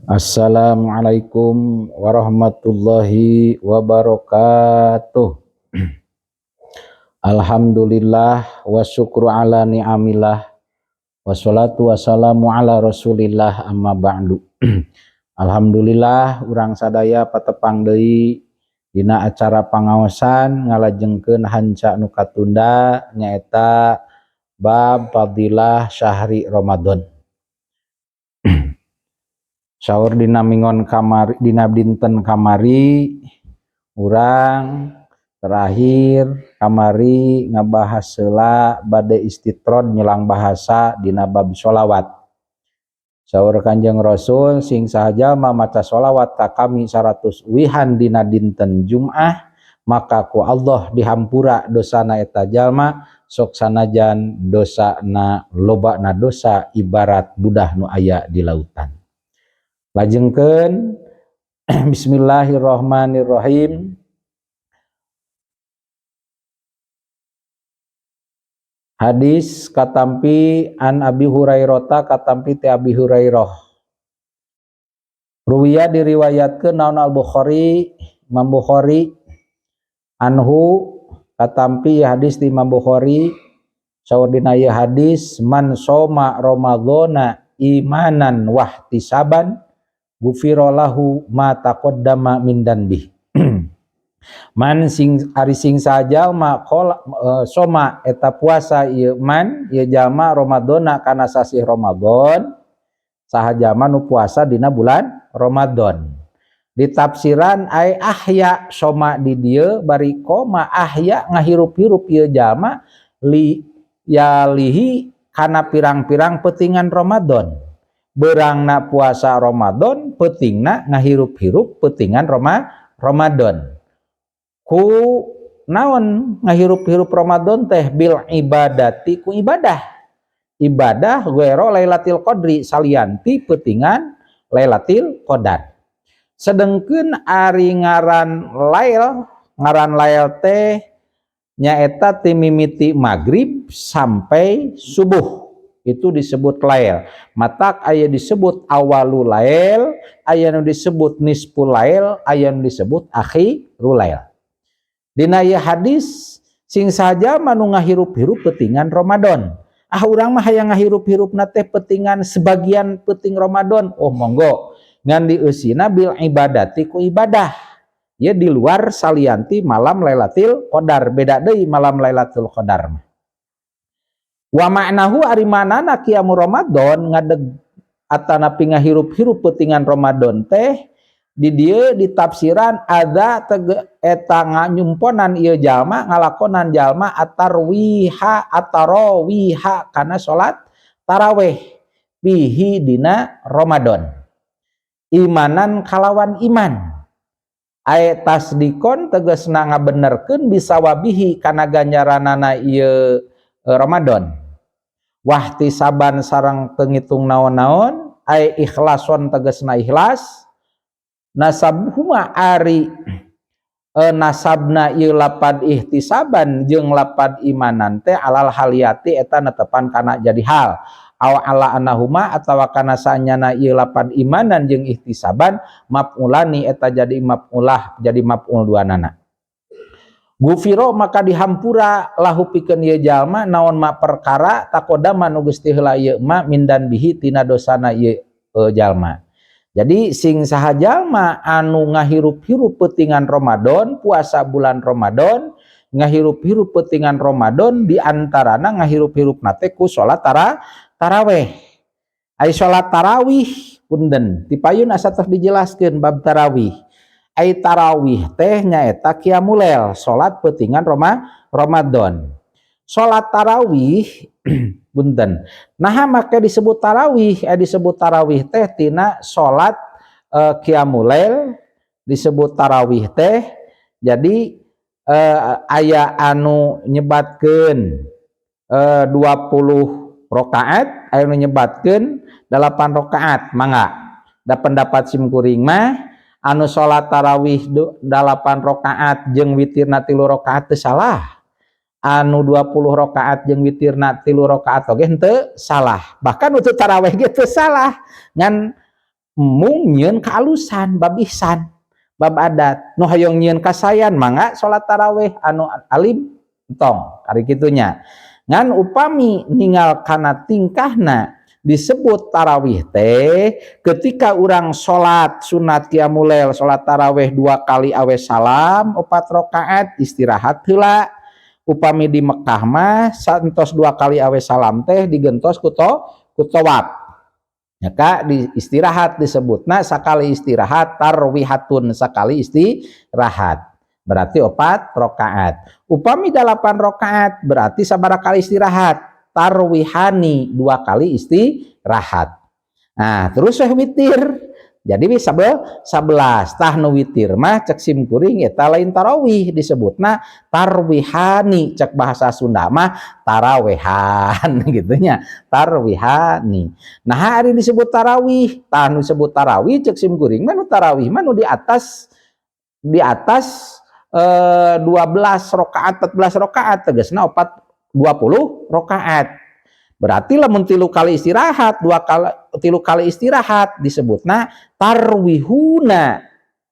Assalamualaikum warahmatullahi wabarakatuh. Alhamdulillah wa syukru ala ni'amillah wassalatu wassalamu ala rasulillah amma ba'du. Alhamdulillah urang sadaya patepang deui dina acara pangaosan ngalajengkeun hanca nu katunda nyaeta bab fadilah syahri Ramadan. Saur dina mingon kamari dina dinten kamari urang terakhir kamari ngabahas heula bade istitrod nyelang bahasa dina bab sholawat. Saur Kanjeng Rasul sing sahaja maca sholawat ka kami 100 wihan dina dinten Jumat maka ku Allah dihampura dosana eta jalma sok sanajan dosana lobana dosa ibarat budah nu aya di lautan. Lajengkeun Bismillahirrahmanirrahim. Hadis katampi an Abi Hurairah katampi ti Abi Hurairah. Ruwiya diriwayatkeun naon Al-Bukhari, Imam Bukhari anhu katampi hadis di Imam Bukhari saur dina ieu hadis man soma ramadhana imanan wahtisaban gufiro lahu ma taqaddama min danbih. Man sing ari sing sajalma soma eta puasa ieu man ieu jalma Ramadana kana sasih Ramadan saha jalma nu puasa dina bulan Ramadan. Di tafsiran ai ahya soma di dieu bari koma ahya ngahirup-hirup ieu jalma li yalihi kana pirang-pirang peutingan Ramadan. Berangna puasa Ramadan peutingna ngahirup-hirup peutingan Ramadan. Ku naon ngahirup-hirup Ramadan teh bil ibadati ku ibadah guero Lailatul Qadri salianti peutingan Lailatul Qadar. Sedengkeun ari ngaran lail teh nyaeta ti mimiti maghrib sampai subuh. Itu disebut lail. Matak aya disebut awalul lail, aya nu disebut nisful lail, aya nu disebut akhirul lail. Dina ieu hadis sing saja manu ngahirup-hirup peutingan Ramadan. Urang mah hayang ngahirup-hirupna teh peutingan sebagian peuting Ramadan. Oh monggo. Ngan dieusina bil ibadati ku ibadah. Ieu di luar salianti malam Lailatul Qadar. Beda deui malam Lailatul Qadar mah. Wa ma'nahu ari manana qiyamu Ramadan ngadeg atanapi ngahirup-hirup peutingan Ramadan teh di dieu di tafsiran ada eta nganyumponan ieu jalma ngalakonan jalma atarwiha kana salat tarawih bihi dina Ramadan imanan kalawan iman aya tasdikon tegasna ngabenerkeun bisa wabihi kana ganjaranana ieu Ramadan. Wahtisaban sareng teu ngitung naon-naon ai ikhlason tegasna ikhlas nasabhuma ari nasabna ieu lapad ihtisaban jeung lapad imanan teh alal haliyati eta netepan kana jadi hal aw ala anahuma atawa kana sanyana ieu lapad imanan jeung ihtisaban maf'ulani eta jadi maf'ulah jadi maf'ul duanana. Gufiro maka dihampura lahu pikeun ieu jalma naon ma perkara taqaddama nu geus ti heula ieu ma mindan bihi tina dosana ieu jalma. Jadi sing saha jalma anu ngahirup-hirup peutingan Ramadan, puasa bulan Ramadan, ngahirup-hirup peutingan Ramadan di antarana ngahirup-hirupna teh ku salat tarawih. Ai salat tarawih punten, tipayun asa tos dijelaskeun bab tarawih. Ai tarawih teh nyaeta qiyamul lail, salat peutingan Ramadan. Salat tarawih punten. Naha make disebut tarawih? Disebut tarawih teh tina salat qiyamul lail disebut tarawih teh. Jadi aya anu nyebatkeun 20 rakaat, aya nu nyebatkeun 8 rakaat. Mangga. Da pendapat simkuring mah anu salat tarawih 8 rakaat jeung witirna 3 rakaat teu salah. Anu 20 rakaat jeung witirna 3 rakaat oge henteu salah. Bahkan untuk tarawih ge teu salah. Ngan mung nyieun kaalusan bab ihsan bab adat nu hayong nyieun kasayan mangga salat tarawih anu alim entong ari kitunya ngan upami ningal kana tingkahna disebut tarawih teh ketika urang salat sunat qiyamul lail salat tarawih 2 kali awe salam 4 rakaat istirahat heula upami di Mekah mah santos 2 kali awe salam teh digentos ku tawaf ya kak di istirahat disebutna sakali istirahat tarwihatun sakali istirahat berarti 4 rakaat upami 8 rakaat berarti sabaraha kali istirahat tarwihani 2 kali istirahat nah terus witir jadi bisa 11 tah nu witir mah cek sim kuring eta lain tarawih disebutna tarwihani cek bahasa Sunda mah tarawehan gitunya tarwihani nah hari disebut tarawih tah nu disebut tarawih cek sim kuring mah nu tarawih mah nu di atas 12 rakaat 14 rakaat tegasna 20 rakaat berarti lamun 3 kali istirahat 3 kali istirahat disebutna tarwihuna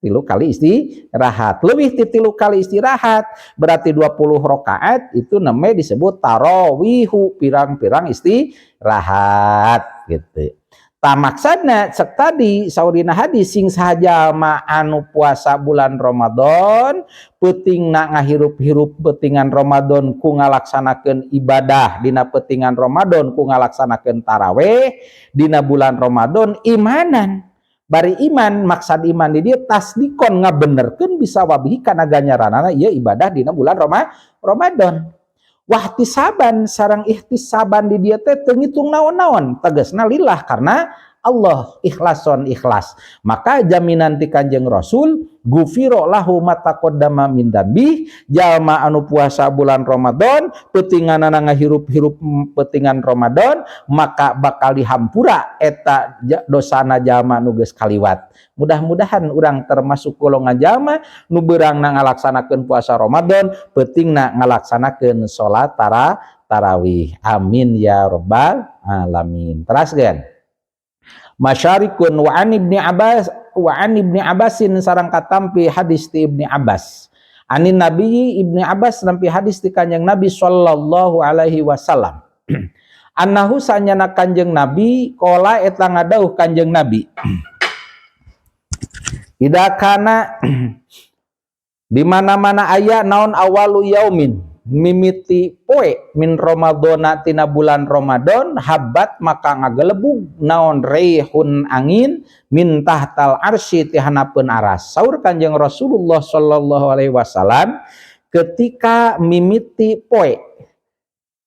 3 kali istirahat leuwih ti 3 kali istirahat berarti 20 rakaat itu namanya disebut tarawihu pirang-pirang istirahat gitu tah maksudna cek tadi saurina hadis sing sahaja ma anu puasa bulan Ramadan peutingna ngahirup-hirup peutingan Ramadan ku ngalaksanakeun ibadah dina peutingan Ramadan ku ngalaksanakeun tarawih dina bulan Ramadan imanan bari iman maksud iman di dieu tasdikon ngabenerkeun bisa wabihi kana ganjaranana ieu ibadah dina bulan Ramadan wahtisaban sareng ihtisaban di dieu teh teu ngitung naon-naon tegasna lillah karena Allah ikhlason ikhlas maka jaminan ti Kanjeng Rasul gufiro lahu mataqaddama min dambi jalma anu puasa bulan Ramadan peutinganana ngahirup-hirup peutingan Ramadan maka bakal dihampura eta dosana jalma nu geus kaliwat mudah-mudahan urang termasuk golongan jalma nu beurangna ngalaksanakeun puasa Ramadan peutingna ngalaksanakeun salat tarawih amin ya rabbal alamin teraskeun masyarikun wa an ibni Abbasin sareng katampi hadis ti Ibni Abbas anin nabi Ibni Abbas nampi hadis ti Kanjeng Nabi sallallahu alaihi wasallam annahu sanyana Kanjeng Nabi qala eta ngadauh Kanjeng Nabi ida kana di mana-mana aya naon awalu yaumin mimiti poe min Ramadana tina bulan Ramadan habat maka ngagelebug naon reihun angin min tahtal arsy ti hanapeun aras saur Kanjeng Rasulullah sallallahu alaihi wasallam ketika mimiti poe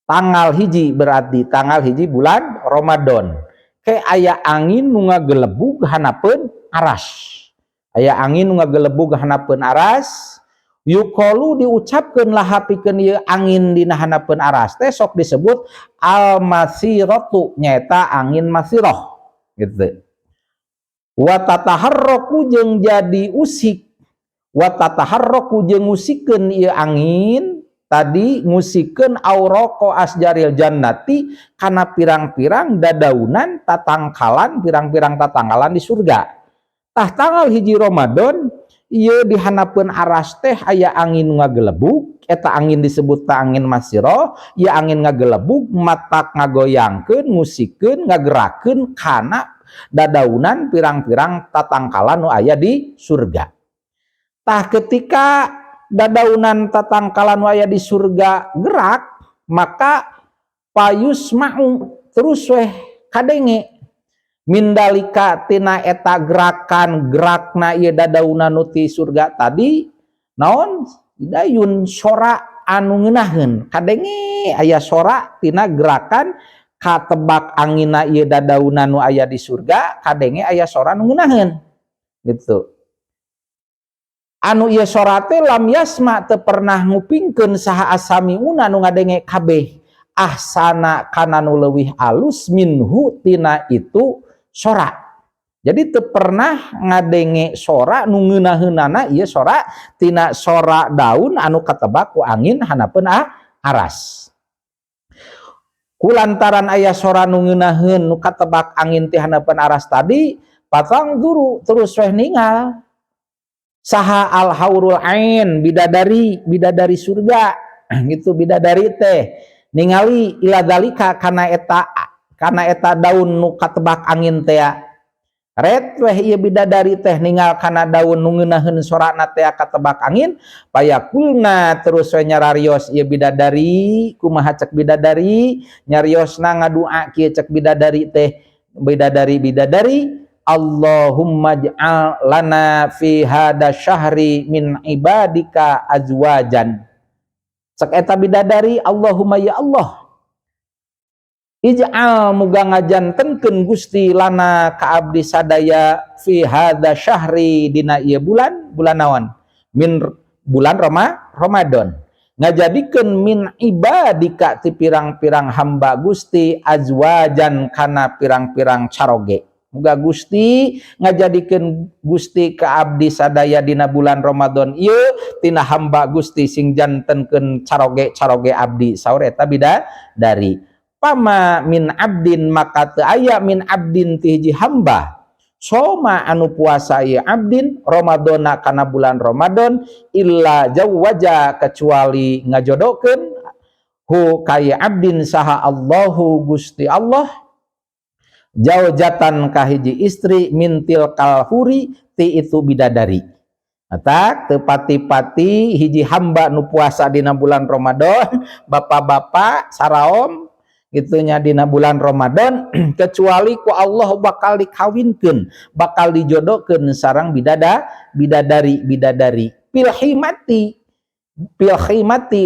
tanggal hiji berarti tanggal hiji bulan Ramadan ke aya angin nu ngagelebug hanapeun aras aya angin nu ngagelebug hanapeun aras yuqalu diucapkeun lahapikeun ieu angin dina hanapeun aras teh sok disebut al masiratu nyaeta angin masirah gitu wa tataharraku jeung jadi usik wa tataharraku jeung ngusikeun ieu angin tadi ngusikeun auraqo asjaril jannati kana pirang-pirang dadaunan tatangkalan pirang-pirang tatangkalan di surga tah tanggal hiji Ramadan ieu di hanapeun aras teh aya angin ngagelebug eta angin disebut angin masirah ieu angin ngagelebug matak ngagoyangkeun ngusikeun ngagerakeun kana dadaunan pirang-pirang tatangkalan nu aya di surga tah ketika dadaunan tatangkalan nu aya di surga gerak maka payusma'u terus weh kadenge mindalika tina eta gerakan gerakna ieu dadaunan nu ti surga tadi naon dayun sora anu ngeunaheun kadenge aya sora tina gerakan katebak anginna ieu dadaunan nu aya di surga kadenge aya sora nu ngeunaheun gitu anu ieu sora teh lam yasma teu pernah ngupingkeun saha asamiuna nu ngadenge kabeh ahsana kana nu leuwih alus minhu tina itu sora jadi teu pernah ngadenge sora nu ngeunaheunana ieu sora tina sora daun anu katebak ku angin hanapeun aras kulantaran aya sora nu ngeunaheun nu katebak angin ti hanapeun aras tadi patang duru terus weh ningal saha al haurul ain bidadari surga gitu bidadari teh ningali ila dalika kana eta daun nu katebak angin teh ret weh ieu bidadari teh ningal kana daun nu ngeunaheun sorana teh katebak angin payakulna terus we nyararios ieu bidadari kumaha cek bidadari nyariosna ngadua kieu cek bidadari teh bidadari Allahumma ja'al lana fi hada syahri min ibadika azwajan cek eta bidadari Allahumma ya Allah ij'al muga ngajantenkeun Gusti lana ka abdi sadaya fi hada syahri dina ieu bulan naon min bulan Ramadan ngajadikeun min ibadika ti pirang-pirang hamba Gusti azwajan kana pirang-pirang caroge muga Gusti ngajadikeun Gusti ka abdi sadaya dina bulan Ramadan ieu tina hamba Gusti sing jantenkeun caroge abdi saur eta bidadari pama min abdin maka teu aya min abdin ti hiji hamba soma anu puasa ieu abdin Ramadana kana bulan Ramadan illa jawwaja kecuali ngajodokeun hu kaya abdin saha Allahu Gusti Allah jaujatan ka hiji istri mintil kalhuri ti itu bidadari atak tepati-pati hiji hamba nu puasa dina bulan Ramadan bapak-bapak saraom gitunya dina bulan Ramadan kecuali ku Allah bakal dikawinkeun bakal dijodokeun sareng bidadari pilhimati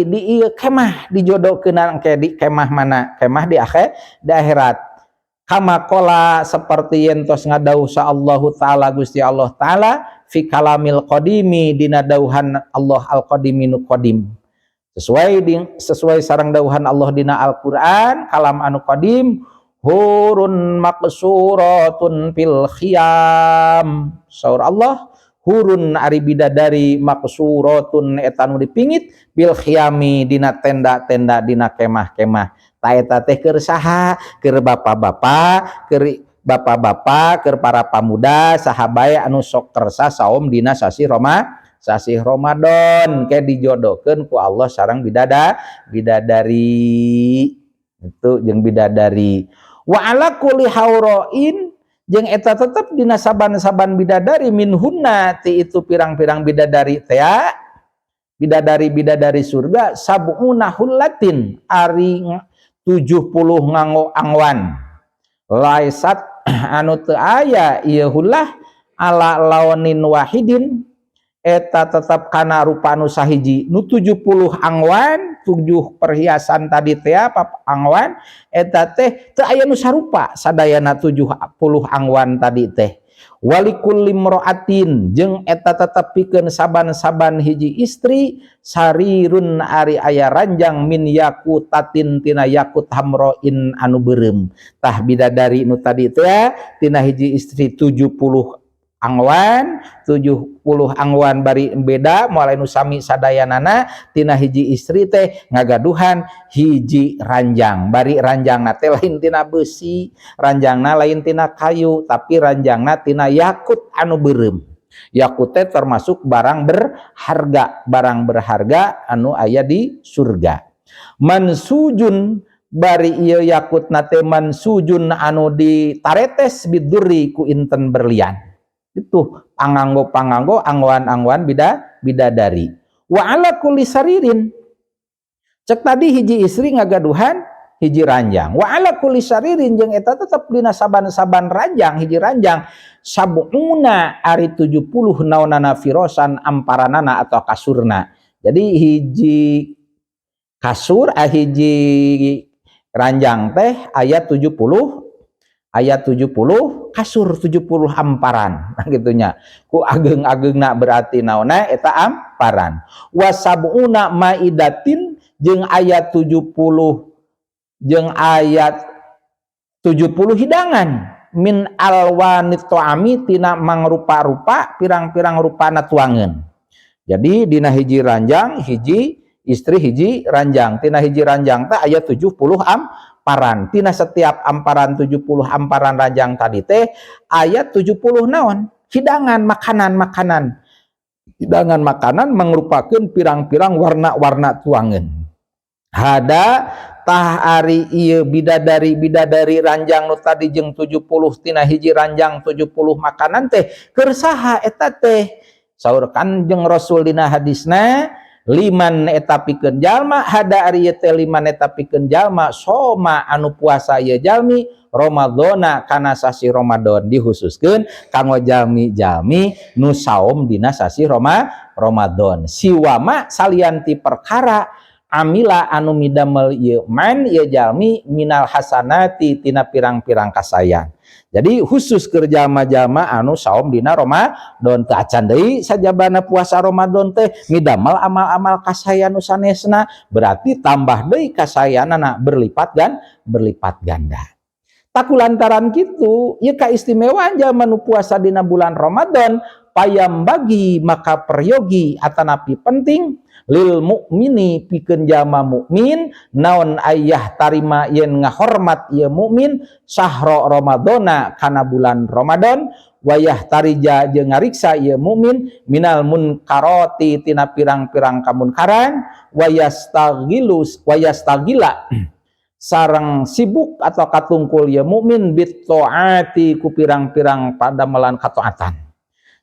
di ieu kemah dijodokeun ke di kemah mana kemah di akhirat kama qala seperti yentos ngadauh sa Allahu taala Gusti Allah taala fi kalamil qadimi dina dauhan Allah al qadimi nu qadim sesuai sareng dauhan Allah dina Al-Qur'an kalam anu qadim hurun maqsuratun fil khiyam saur Allah hurun ari bidadari maqsuratun eta nu dipingit bil khiyami dina tenda-tenda dina kemah-kemah ta eta teh keur saha keur bapak-bapak keur para pamuda saha bae anu sok kersa saum dina sasi Ramadan ke dijodokeun ku Allah sareng bidadari itu jeung bidadari wa ala kulli hauroin jeung eta tetep dina saban-saban bidadari minhunna ti itu pirang-pirang bidadari teh bidadari surga sab'una hullatin ari 70 nganggo angwan laisat anu teu aya ieu hullah ala lawanin wahidin eta tetap kana rupa anu sahiji nu 70 angwan 7 perhiasan tadi teh apa angwan eta teh teu aya nu sarupa sadayana 70 angwan tadi teh walikul limraatin jeung eta tetep pikeun saban-saban hiji istri sarirun ari aya ranjang min yakutatin tina yakut hamroin anu beureum tah bidadari nu tadi teh tina hiji istri 70 angwan bari beda mulai nu sami sadayanana tina hiji istri teh ngagaduhan hiji ranjang bari ranjangna teh lain tina besi ranjangna lain tina kayu tapi ranjangna tina yakut anu beureum yakut teh termasuk barang berharga anu aya di surga mansujun bari ieu yakutna teh mansujun anu ditaretes bidurri ku inten berlian itu panganggo angwan bidadari wa ala kulli saririn cek tadi hiji istri ngagaduhan hiji ranjang wa ala kulli saririn jeung eta tetep dina saban-saban ranjang hiji ranjang sab'una ari 70 naonana firosan amparanana atau kasurna jadi hiji kasur hiji ranjang teh aya 70 kasur 70 amparan gitunya ku ageng-agengna berarti naonna eta amparan wasabuna maidatin jeung ayat 70 hidangan min alwanit tuami tina mangrupa-rupa pirang-pirang rupana tuangeun jadi dina hiji ranjang hiji istri hiji ranjang tina hiji ranjang teh aya 70 amparan. Tina setiap amparan 70 amparan ranjang tadi teh ayat 70 naon? Hidangan makanan-makanan. Hidangan makanan merupakan pirang-pirang warna-warna tuangan. Hada tah ari ieu bidadari ranjang nu tadi jeung 70 tina hiji ranjang 70 makanan teh keur saha eta teh saur Kanjeng Rasul dina hadisna liman eta pikeun jalma hada ari ieu teh liman eta pikeun jalma soma anu puasa ieu jalmi Ramadana kana sasi Ramadan dihususkeun kanggo jalmi-jalmi nu saum dina sasi Ramadan siwama salianti perkara amila anu midamel ieu man ieu jalmi minal hasanati tina pirang-pirang kasayan. Jadi khusus keur jalma-jalma anu saum dina Ramadan teh acan deui sajabana puasa Ramadan teh midamel amal-amal kasayan nu sanesna berarti tambah deui kasayanana berlipat ganda. Takulantaran kitu ieu kaistimewaan jalma nu puasa dina bulan Ramadan payam bagi maka peryogi atanapi penting lil mukmini pikeun jalma mukmin naon ayah tarima yen ngahormat ieu mukmin syahra ramadana kana bulan Ramadan wayah tarija jeung ngariksa ieu mukmin minal munkarati tina pirang-pirang kamunkaran wayastagila sareng sibuk atau katungkul ieu mukmin bit taati ku pirang-pirang padamelan kataatan.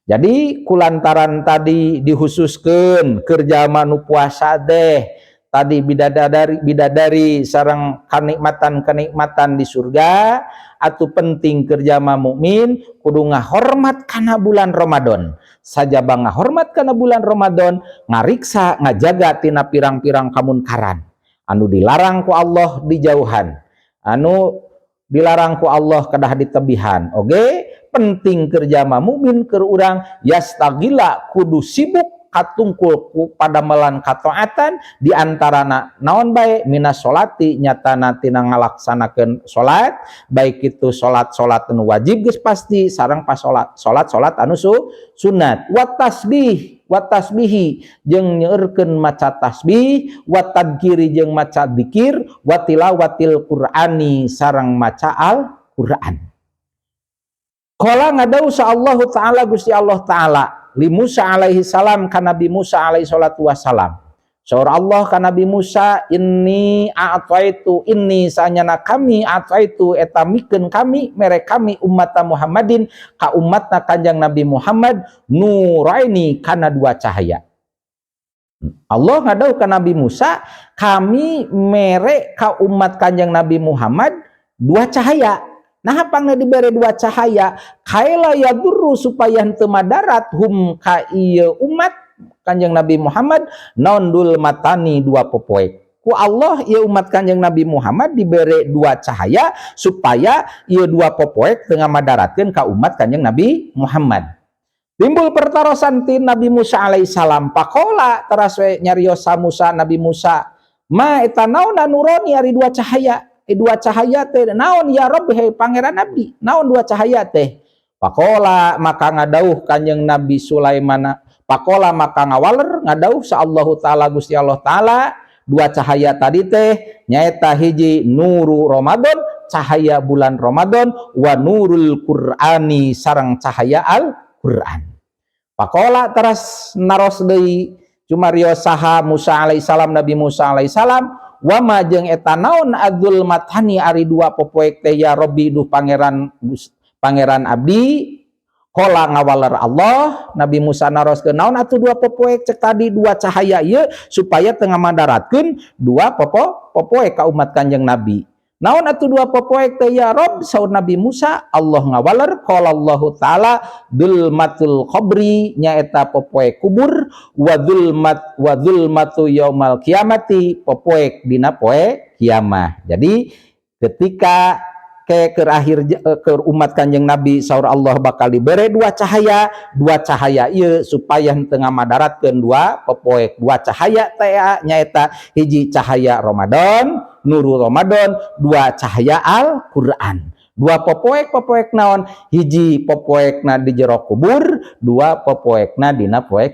Jadi kulantaran tadi dihususkeun keur jalma nu puasa deh tadi bidadari sareng kenikmatan di surga atuh penting keur jalma mukmin kudu ngahormat kana bulan Ramadan sajaba ngahormat kana bulan Ramadan ngariksa ngajaga tina pirang-pirang kamunkaran anu dilarang ku Allah dijauhan anu dilarang ku Allah kedah ditebihan oge penting kerja mukmin keur urang yastagila kudu sibuk katungkul ku padamelan kataatan di antarana naon bae minas sholati nyatana tina ngalaksanakeun salat baik itu salat anu wajib geus pasti sareng pas salat anu sunat wa tasbihi jeung nyeureurkeun maca tasbih wa tadzkiri jeung maca dzikir wa tilawatil qur'ani sareng maca Al-Qur'an. Qala ngadau sa Allah Ta'ala Gusti Allah Ta'ala li Musa alaihi salam ka Nabi Musa alaihi salatu wassalam. Saur Allah ka Nabi Musa inni sanyana kami ataitu eta mikeun kami mere kami umat Muhammadin ka umatna Kanjeng Nabi Muhammad nuraini kana dua cahaya. Allah ngadau ka Nabi Musa kami mere ka umat Kanjeng Nabi Muhammad dua cahaya. Nah pangna dibere dua cahaya kaila yadurru supaya henteu madarat hum ka ieu umat Kanjeng Nabi Muhammad naon dul matani dua popoek ku Allah ieu umat Kanjeng Nabi Muhammad dibere dua cahaya supaya ieu dua popoek teu madaratkeun ka umat Kanjeng Nabi Muhammad. Timbul pertarosan ti Nabi Musa alaihissalam pakola teras we nyariosa Musa Nabi Musa ma eta naon nuroni ari dua cahaya dua cahaya teh naon ya Rabb he pangeran Nabi naon dua cahaya teh pakola maka ngadauh Kanjeng Nabi Sulaiman pakola maka ngawaler ngadauh sa Allahu Ta'ala Gusti Allah Ta'ala dua cahaya tadi teh nyaeta hiji nuru Ramadan cahaya bulan Ramadan wa nurul Qur'ani sareng cahaya Al-Qur'an pakola teras naros deui cumarios saha Musa alaihissalam Nabi Musa alaihissalam wama jeung eta naon adzul matani ari dua popoek teh ya Rabbi duh pangeran abdi qala ngawaler Allah Nabi Musa naroskeun naon atuh dua popoek cek tadi dua cahaya ieu supaya teu ngamadaratkeun dua popoek ka umat Kanjeng Nabi naon atuh dua popoek teh ya Rabb saur Nabi Musa Allah ngawaler qala Allah Ta'ala dzulmatul qabri nyaeta popoek kubur wa dzulmatu yaumal kiamati popoek dina poe kiamah. Jadi ketika ke akhir ke umat Kanjeng Nabi saur Allah bakal dibere dua cahaya ieu supaya henteu ngamadaratkeun dua popoek dua cahaya teh nyaeta hiji cahaya Ramadan nurul Ramadan dua cahaya Al-Qur'an dua popoek naon hiji popoekna di jero kubur dua popoekna dina poe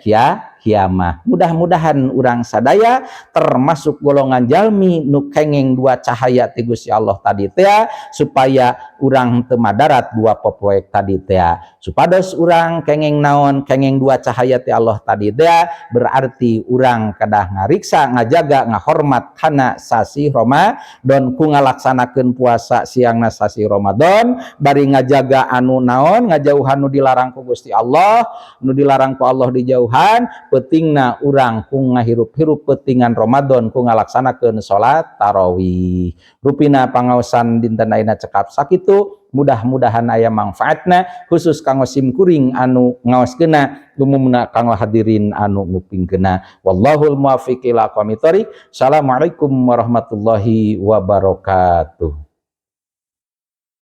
kiamah. Mudah-mudahan urang sadaya termasuk golongan jalmi nu kenging dua cahaya ti Gusti Allah tadi teh, supaya urang teu madarat dua popoek tadi teh. Supados urang kenging naon, kenging dua cahaya ti Allah tadi teh, berarti urang kadah ngariksa ngajaga ngahormat kana sasi Ramadan ku ngalaksanakeun puasa siangna sasi Ramadan, bari ngajaga anu naon, ngajauhan nu dilarang ku Gusti Allah, nu dilarang ku Allah dijauhan, pentingna urang ku ngahirup-hirup pentingan Ramadan ku ngalaksanakeun salat tarawih. Rupina pangaosan dinten ayeuna cekap sakitu, mudah-mudahan aya manfaatna khusus kanggo simkuring anu ngaoskeunna, umumna kanggo hadirin anu ngupingkeunna. Wallahul muwaffiq ila aqwamit thoriq. Assalamualaikum warahmatullahi wabarakatuh.